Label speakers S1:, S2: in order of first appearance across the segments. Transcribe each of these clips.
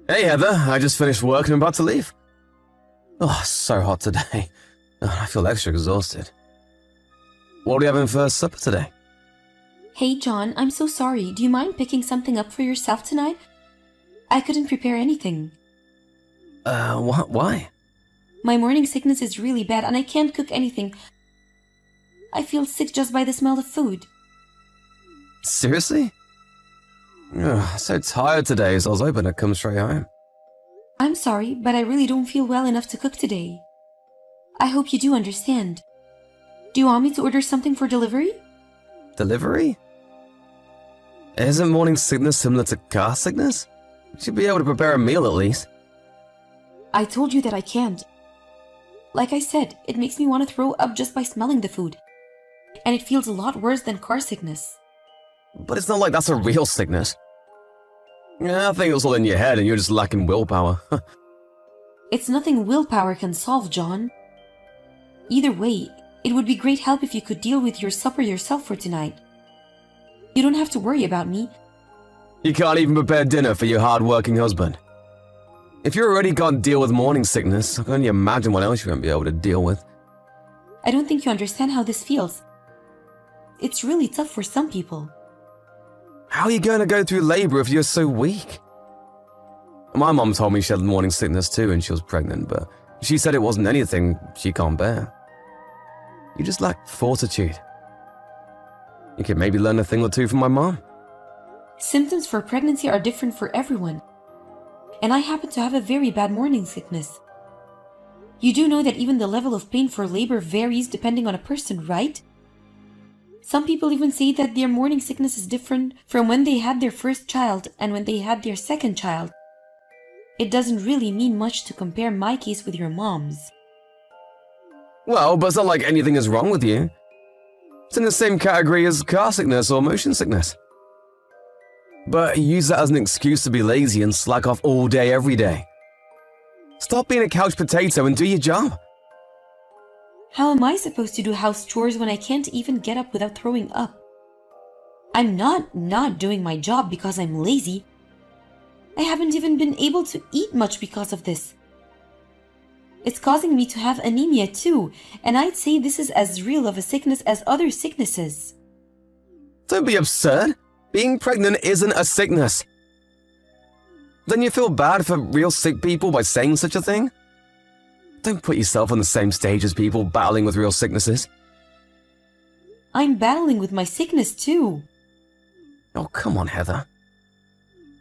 S1: Hey Heather, I just finished work and I'm about to leave. Oh, so hot today. I feel extra exhausted. What are we having for supper today?
S2: Hey John, I'm so sorry. Do you mind picking something up for yourself tonight? I couldn't prepare anything.
S1: What? Why?
S2: My morning sickness is really bad and I can't cook anything. I feel sick just by the smell of food.
S1: Seriously? Ugh, so tired today, so I was hoping I'd come straight home.
S2: I'm sorry, but I really don't feel well enough to cook today. I hope you do understand. Do you want me to order something for delivery?
S1: Delivery? Isn't morning sickness similar to car sickness? You should be able to prepare a meal at least.
S2: I told you that I can't. Like I said, it makes me want to throw up just by smelling the food. And it feels a lot worse than car sickness.
S1: But it's not like that's a real sickness. Yeah, I think it was all in your head and you're just lacking willpower.
S2: It's nothing willpower can solve, John. Either way, it would be great help if you could deal with your supper yourself for tonight. You don't have to worry about me.
S1: You can't even prepare dinner for your hard-working husband. If you already can't deal with morning sickness, I can only imagine what else you won't be able to deal with.
S2: I don't think you understand how this feels. It's really tough for some people.
S1: How are you going to go through labor if you're so weak? My mom told me she had morning sickness too and she was pregnant, but she said it wasn't anything she can't bear. You just lack fortitude. You could maybe learn a thing or two from my mom.
S2: Symptoms for pregnancy are different for everyone. And I happen to have a very bad morning sickness. You do know that even the level of pain for labor varies depending on a person, right? Some people even say that their morning sickness is different from when they had their first child and when they had their second child. It doesn't really mean much to compare my case with your mom's.
S1: Well, but it's not like anything is wrong with you. It's in the same category as car sickness or motion sickness. But use that as an excuse to be lazy and slack off all day every day. Stop being a couch potato and do your job.
S2: How am I supposed to do house chores when I can't even get up without throwing up? I'm not doing my job because I'm lazy. I haven't even been able to eat much because of this. It's causing me to have anemia too, and I'd say this is as real of a sickness as other sicknesses.
S1: Don't be absurd. Being pregnant isn't a sickness. Then you feel bad for real sick people by saying such a thing? Don't put yourself on the same stage as people battling with real sicknesses.
S2: I'm battling with my sickness too.
S1: Oh, come on, Heather.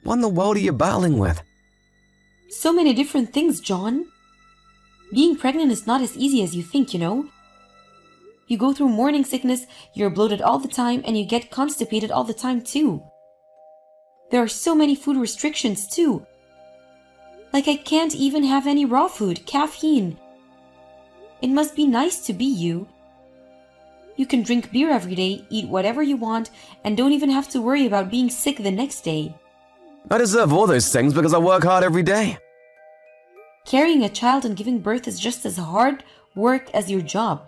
S1: What in the world are you battling with?
S2: So many different things, John. Being pregnant is not as easy as you think, you know. You go through morning sickness, you're bloated all the time, and you get constipated all the time too. There are so many food restrictions too. Like I can't even have any raw food, caffeine. It must be nice to be you. You can drink beer every day, eat whatever you want, and don't even have to worry about being sick the next day.
S1: I deserve all those things because I work hard every day.
S2: Carrying a child and giving birth is just as hard work as your job.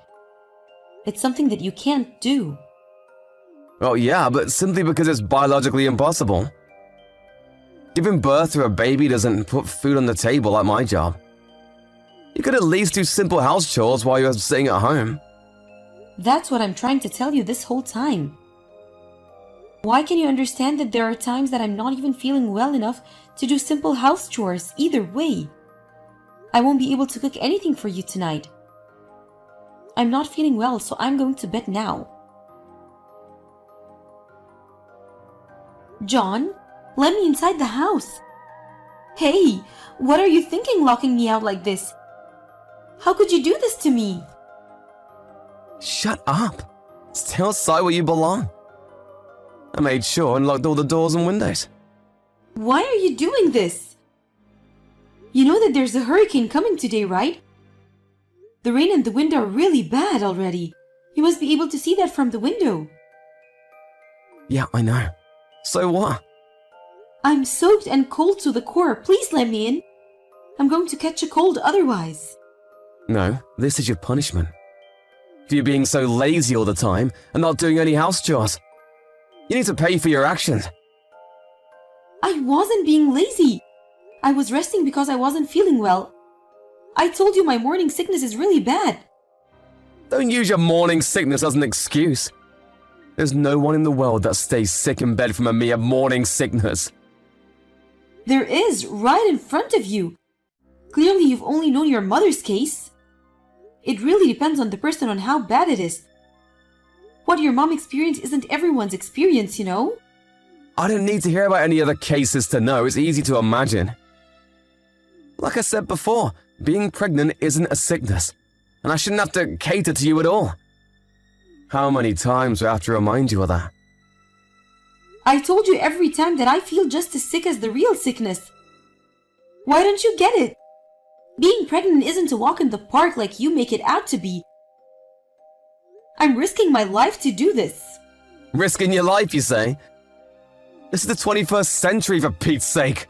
S2: It's something that you can't do.
S1: Oh yeah, but simply because it's biologically impossible. Giving birth to a baby doesn't put food on the table like my job. You could at least do simple house chores while you're sitting at home.
S2: That's what I'm trying to tell you this whole time. Why can you understand that there are times that I'm not even feeling well enough to do simple house chores either way? I won't be able to cook anything for you tonight. I'm not feeling well, so I'm going to bed now. John, let me inside the house. Hey, what are you thinking locking me out like this? How could you do this to me?
S1: Shut up. Stay outside where you belong. I made sure and locked all the doors and windows.
S2: Why are you doing this? You know that there's a hurricane coming today, right? The rain and the wind are really bad already. You must be able to see that from the window.
S1: Yeah, I know. So what?
S2: I'm soaked and cold to the core. Please let me in. I'm going to catch a cold otherwise.
S1: No, this is your punishment. For you being so lazy all the time and not doing any house chores. You need to pay for your actions.
S2: I wasn't being lazy. I was resting because I wasn't feeling well. I told you my morning sickness is really bad.
S1: Don't use your morning sickness as an excuse. There's no one in the world that stays sick in bed from a mere morning sickness.
S2: There is, right in front of you. Clearly you've only known your mother's case. It really depends on the person on how bad it is. What your mom experienced isn't everyone's experience, you know?
S1: I don't need to hear about any other cases to know. It's easy to imagine. Like I said before, being pregnant isn't a sickness, and I shouldn't have to cater to you at all. How many times do I have to remind you of that?
S2: I told you every time that I feel just as sick as the real sickness. Why don't you get it? Being pregnant isn't a walk in the park like you make it out to be. I'm risking my life to do this.
S1: Risking your life, you say? This is the 21st century, for Pete's sake.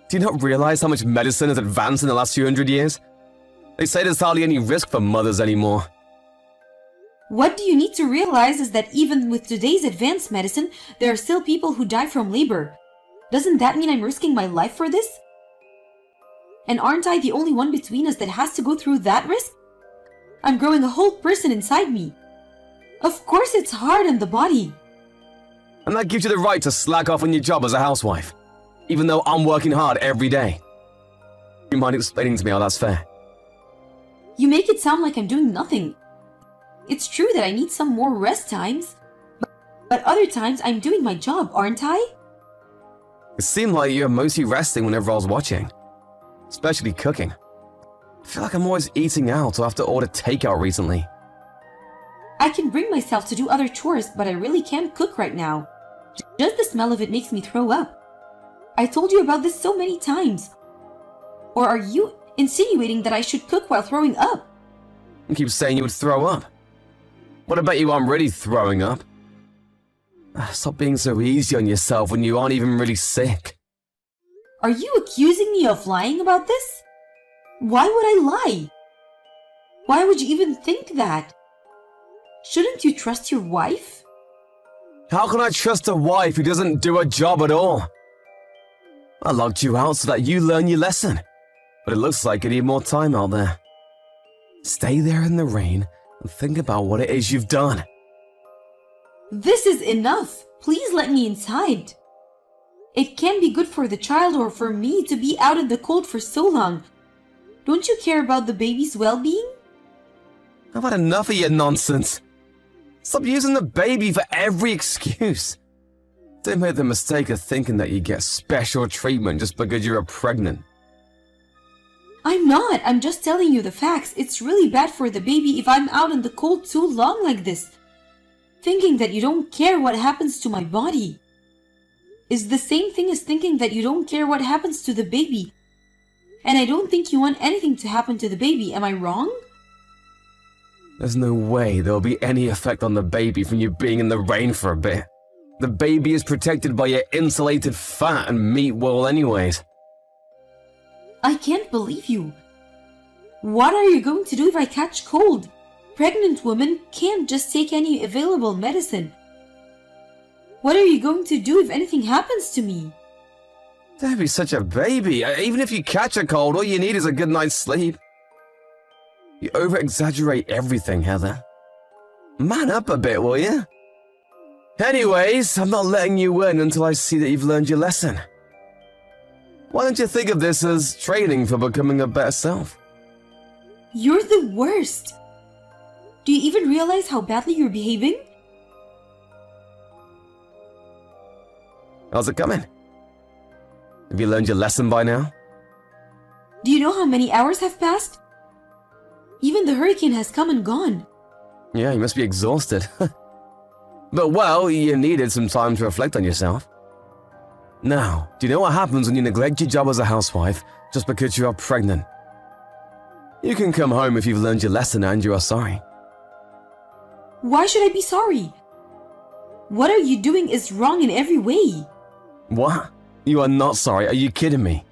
S1: Do you not realize how much medicine has advanced in the last few hundred years? They say there's hardly any risk for mothers anymore.
S2: What do you need to realize is that even with today's advanced medicine, there are still people who die from labor. Doesn't that mean I'm risking my life for this? And aren't I the only one between us that has to go through that risk? I'm growing a whole person inside me. Of course it's hard on the body.
S1: And that gives you the right to slack off on your job as a housewife, even though I'm working hard every day. You mind explaining to me how that's fair?
S2: You make it sound like I'm doing nothing. It's true that I need some more rest times, but other times I'm doing my job, aren't I?
S1: It seemed like you're mostly resting whenever I was watching, especially cooking. I feel like I'm always eating out or have to order takeout recently.
S2: I can bring myself to do other chores, but I really can't cook right now. Just the smell of it makes me throw up. I told you about this so many times. Or are you insinuating that I should cook while throwing up?
S1: You keep saying you would throw up. What about you I'm really throwing up? Stop being so easy on yourself when you aren't even really sick.
S2: Are you accusing me of lying about this? Why would I lie? Why would you even think that? Shouldn't you trust your wife?
S1: How can I trust a wife who doesn't do a job at all? I locked you out so that you learn your lesson, but it looks like you need more time out there. Stay there in the rain and think about what it is you've done.
S2: This is enough. Please let me inside. It can't be good for the child or for me to be out in the cold for so long. Don't you care about the baby's well-being?
S1: I've had enough of your nonsense. Stop using the baby for every excuse. Don't make the mistake of thinking that you get special treatment just because you're pregnant.
S2: I'm not. I'm just telling you the facts. It's really bad for the baby if I'm out in the cold too long like this. Thinking that you don't care what happens to my body is the same thing as thinking that you don't care what happens to the baby. And I don't think you want anything to happen to the baby. Am I wrong?
S1: There's no way there'll be any effect on the baby from you being in the rain for a bit. The baby is protected by your insulated fat and meat wool anyways.
S2: I can't believe you. What are you going to do if I catch cold? Pregnant women can't just take any available medicine. What are you going to do if anything happens to me?
S1: Don't be such a baby. Even if you catch a cold, all you need is a good night's sleep. You over-exaggerate everything, Heather. Man up a bit, will you? Anyways, I'm not letting you in until I see that you've learned your lesson. Why don't you think of this as training for becoming a better self?
S2: You're the worst. Do you even realize how badly you're behaving?
S1: How's it coming? Have you learned your lesson by now?
S2: Do you know how many hours have passed? Even the hurricane has come and gone.
S1: Yeah, you must be exhausted. But well, you needed some time to reflect on yourself. Now, do you know what happens when you neglect your job as a housewife just because you are pregnant? You can come home if you've learned your lesson and you are sorry.
S2: Why should I be sorry? What are you doing is wrong in every way.
S1: What? You are not sorry? Are you kidding me?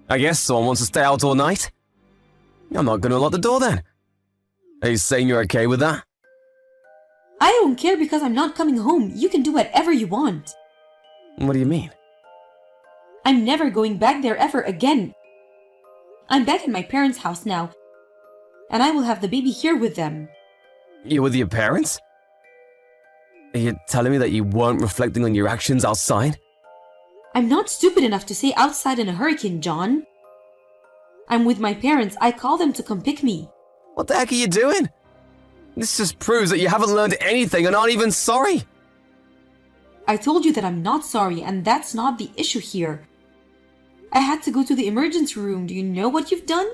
S1: I guess someone wants to stay out all night? I'm not going to lock the door then. Are you saying you're okay with that?
S2: I don't care because I'm not coming home. You can do whatever you want.
S1: What do you mean?
S2: I'm never going back there ever again. I'm back in my parents' house now, and I will have the baby here with them.
S1: You with your parents? Are you telling me that you weren't reflecting on your actions outside?
S2: I'm not stupid enough to say outside in a hurricane, John. I'm with my parents. I call them to come pick me.
S1: What the heck are you doing? This just proves that you haven't learned anything and aren't even sorry.
S2: I told you that I'm not sorry, and that's not the issue here. I had to go to the emergency room. Do you know what you've done?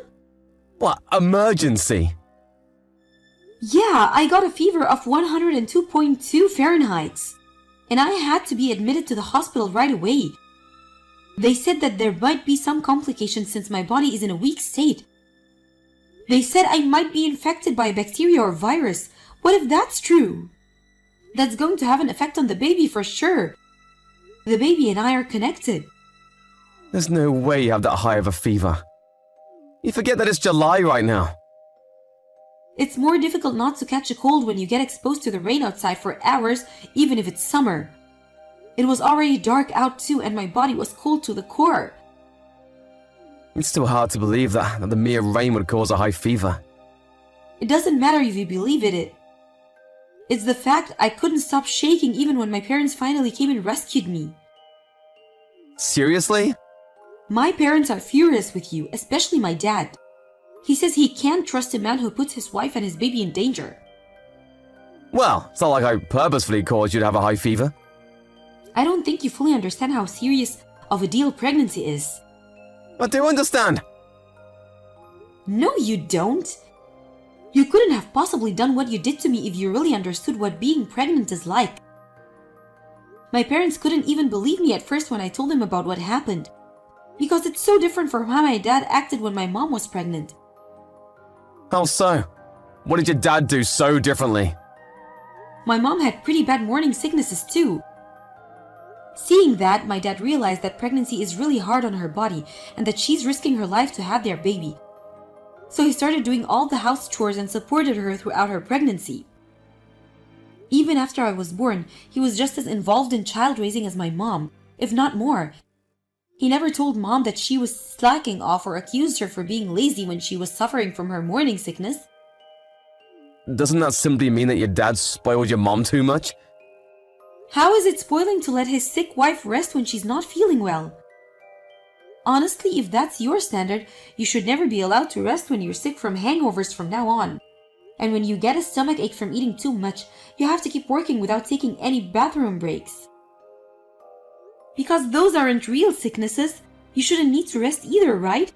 S1: What, emergency?
S2: Yeah, I got a fever of 102.2 Fahrenheit, and I had to be admitted to the hospital right away. They said that there might be some complications since my body is in a weak state. They said I might be infected by a bacteria or virus. What if that's true? That's going to have an effect on the baby for sure. The baby and I are connected.
S1: There's no way you have that high of a fever. You forget that it's July right now.
S2: It's more difficult not to catch a cold when you get exposed to the rain outside for hours, even if it's summer. It was already dark out too, and my body was cold to the core.
S1: It's still hard to believe that the mere rain would cause a high fever.
S2: It doesn't matter if you believe it. It's the fact I couldn't stop shaking even when my parents finally came and rescued me.
S1: Seriously?
S2: My parents are furious with you, especially my dad. He says he can't trust a man who puts his wife and his baby in danger.
S1: Well, it's not like I purposefully caused you to have a high fever.
S2: I don't think you fully understand how serious of a deal pregnancy is.
S1: I do understand.
S2: No, you don't. You couldn't have possibly done what you did to me if you really understood what being pregnant is like. My parents couldn't even believe me at first when I told them about what happened, because it's so different from how my dad acted when my mom was pregnant.
S1: How so? What did your dad do so differently?
S2: My mom had pretty bad morning sicknesses too. Seeing that, my dad realized that pregnancy is really hard on her body and that she's risking her life to have their baby. So he started doing all the house chores and supported her throughout her pregnancy. Even after I was born, he was just as involved in child raising as my mom, if not more. He never told mom that she was slacking off or accused her for being lazy when she was suffering from her morning sickness.
S1: Doesn't that simply mean that your dad spoiled your mom too much?
S2: How is it spoiling to let his sick wife rest when she's not feeling well? Honestly, if that's your standard, you should never be allowed to rest when you're sick from hangovers from now on. And when you get a stomach ache from eating too much, you have to keep working without taking any bathroom breaks. Because those aren't real sicknesses, you shouldn't need to rest either, right?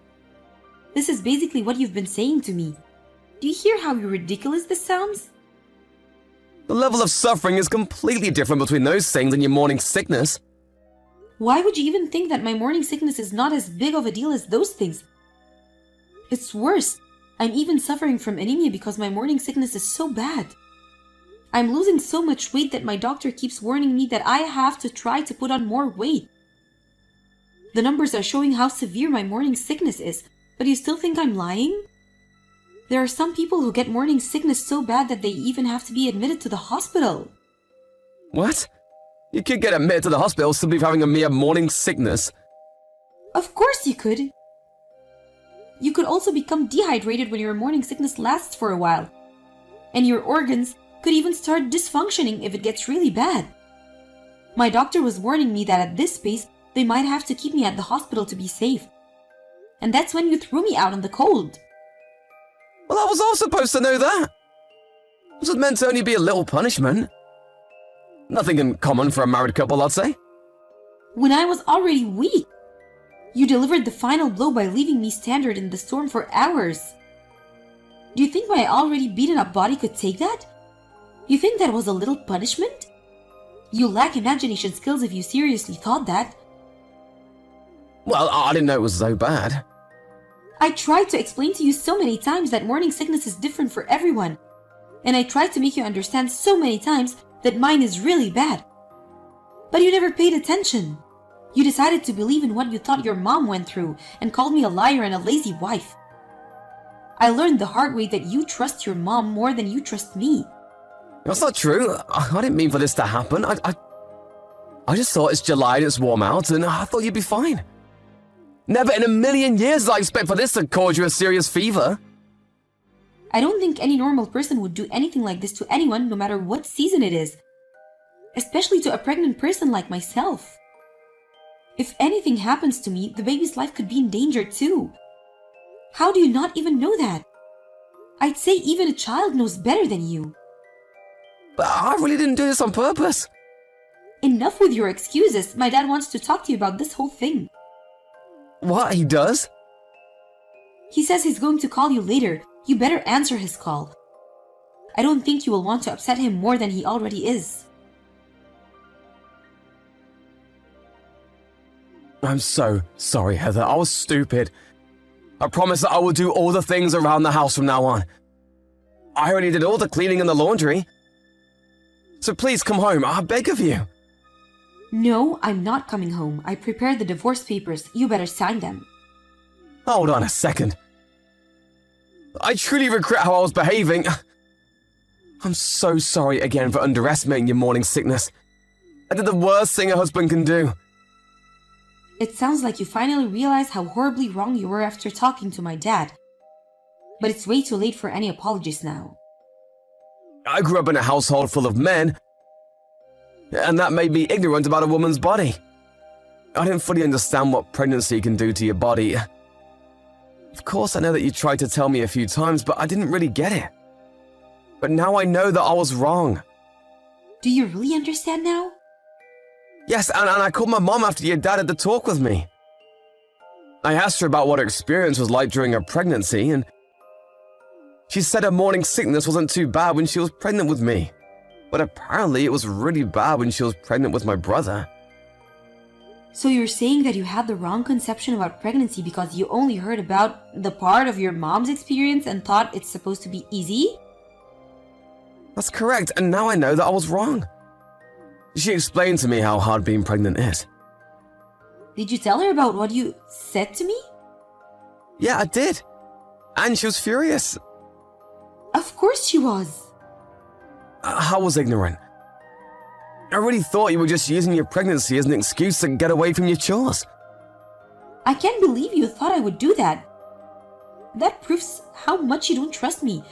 S2: This is basically what you've been saying to me. Do you hear how ridiculous this sounds?
S1: The level of suffering is completely different between those things and your morning sickness.
S2: Why would you even think that my morning sickness is not as big of a deal as those things? It's worse. I'm even suffering from anemia because my morning sickness is so bad. I'm losing so much weight that my doctor keeps warning me that I have to try to put on more weight. The numbers are showing how severe my morning sickness is, but you still think I'm lying? There are some people who get morning sickness so bad that they even have to be admitted to the hospital.
S1: What? You could get admitted to the hospital simply for having a mere morning sickness.
S2: Of course you could. You could also become dehydrated when your morning sickness lasts for a while. And your organs could even start dysfunctioning if it gets really bad. My doctor was warning me that at this pace, they might have to keep me at the hospital to be safe. And that's when you threw me out in the cold.
S1: Well, I was all supposed to know that. This was meant to only be a little punishment. Nothing uncommon for a married couple, I'd say.
S2: When I was already weak, you delivered the final blow by leaving me stranded in the storm for hours. Do you think my already beaten up body could take that? You think that was a little punishment? You lack imagination skills if you seriously thought that.
S1: Well, I didn't know it was so bad.
S2: I tried to explain to you so many times that morning sickness is different for everyone. And I tried to make you understand so many times that mine is really bad. But you never paid attention. You decided to believe in what you thought your mom went through and called me a liar and a lazy wife. I learned the hard way that you trust your mom more than you trust me.
S1: That's not true. I didn't mean for this to happen. I just thought it's July and it's warm out and I thought you'd be fine. Never in a million years did I expect for this to cause you a serious fever.
S2: I don't think any normal person would do anything like this to anyone, no matter what season it is. Especially to a pregnant person like myself. If anything happens to me, the baby's life could be in danger too. How do you not even know that? I'd say even a child knows better than you.
S1: But I really didn't do this on purpose.
S2: Enough with your excuses. My dad wants to talk to you about this whole thing.
S1: What, he does?
S2: He says he's going to call you later. You better answer his call. I don't think you will want to upset him more than he already is.
S1: I'm so sorry, Heather. I was stupid. I promise that I will do all the things around the house from now on. I already did all the cleaning and the laundry. So please come home, I beg of you.
S2: No, I'm not coming home. I prepared the divorce papers. You better sign them.
S1: Hold on a second. I truly regret how I was behaving. I'm so sorry again for underestimating your morning sickness. I did the worst thing a husband can do.
S2: It sounds like you finally realized how horribly wrong you were after talking to my dad. But it's way too late for any apologies now.
S1: I grew up in a household full of men, and that made me ignorant about a woman's body. I didn't fully understand what pregnancy can do to your body. Of course, I know that you tried to tell me a few times, but I didn't really get it. But now I know that I was wrong.
S2: Do you really understand now?
S1: Yes, and I called my mom after your dad had the talk with me. I asked her about what her experience was like during her pregnancy, and she said her morning sickness wasn't too bad when she was pregnant with me. But apparently it was really bad when she was pregnant with my brother.
S2: So you're saying that you had the wrong conception about pregnancy because you only heard about the part of your mom's experience and thought it's supposed to be easy?
S1: That's correct, and now I know that I was wrong. She explained to me how hard being pregnant is.
S2: Did you tell her about what you said to me?
S1: Yeah, I did. And she was furious.
S2: Of course she was.
S1: I was ignorant. I really thought you were just using your pregnancy as an excuse to get away from your chores.
S2: I can't believe you thought I would do that. That proves how much you don't trust me.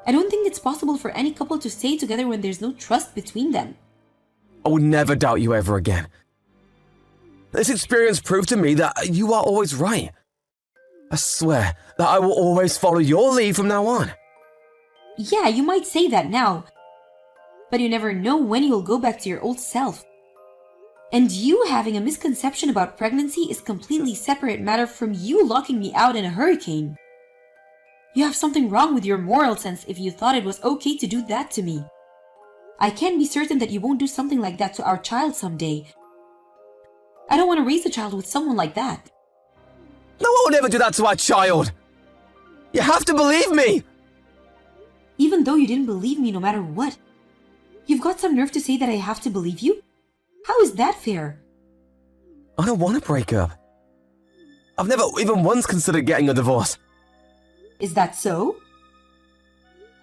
S2: I don't think it's possible for any couple to stay together when there's no trust between them.
S1: I would never doubt you ever again. This experience proved to me that you are always right. I swear that I will always follow your lead from now on.
S2: Yeah, you might say that now, but you never know when you'll go back to your old self. And you having a misconception about pregnancy is completely separate matter from you locking me out in a hurricane. You have something wrong with your moral sense if you thought it was okay to do that to me. I can be certain that you won't do something like that to our child someday. I don't want to raise a child with someone like that.
S1: No one will ever do that to our child. You have to believe me.
S2: Even though you didn't believe me no matter what. You've got some nerve to say that I have to believe you? How is that fair?
S1: I don't want to break up. I've never even once considered getting a divorce.
S2: Is that so?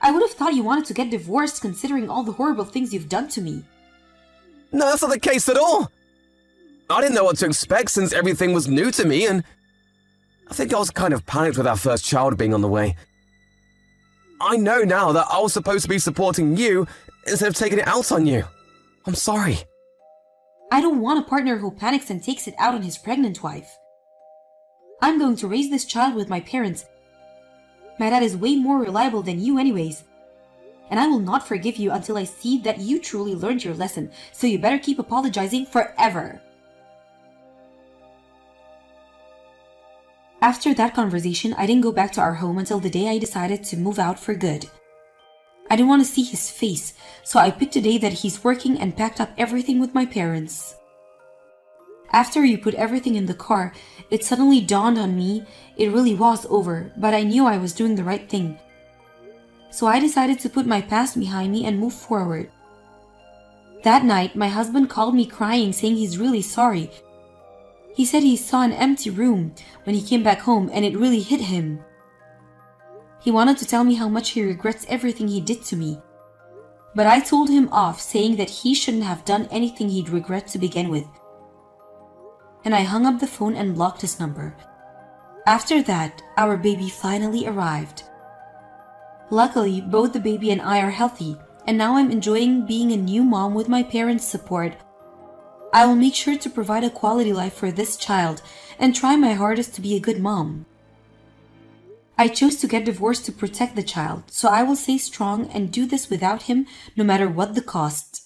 S2: I would have thought you wanted to get divorced considering all the horrible things you've done to me.
S1: No, that's not the case at all. I didn't know what to expect since everything was new to me, and I think I was kind of panicked with our first child being on the way. I know now that I was supposed to be supporting you instead of taking it out on you. I'm sorry.
S2: I don't want a partner who panics and takes it out on his pregnant wife. I'm going to raise this child with my parents. My dad is way more reliable than you anyways. And I will not forgive you until I see that you truly learned your lesson, so you better keep apologizing forever. After that conversation, I didn't go back to our home until the day I decided to move out for good. I didn't want to see his face, so I picked a day that he's working and packed up everything with my parents. After you put everything in the car, it suddenly dawned on me it really was over, but I knew I was doing the right thing. So I decided to put my past behind me and move forward. That night, my husband called me crying, saying he's really sorry. He said he saw an empty room when he came back home and it really hit him. He wanted to tell me how much he regrets everything he did to me. But I told him off, saying that he shouldn't have done anything he'd regret to begin with. and I hung up the phone and blocked his number. After that, our baby finally arrived. Luckily, both the baby and I are healthy, and now I'm enjoying being a new mom with my parents' support. I will make sure to provide a quality life for this child and try my hardest to be a good mom. I chose to get divorced to protect the child, so I will stay strong and do this without him no matter what the cost.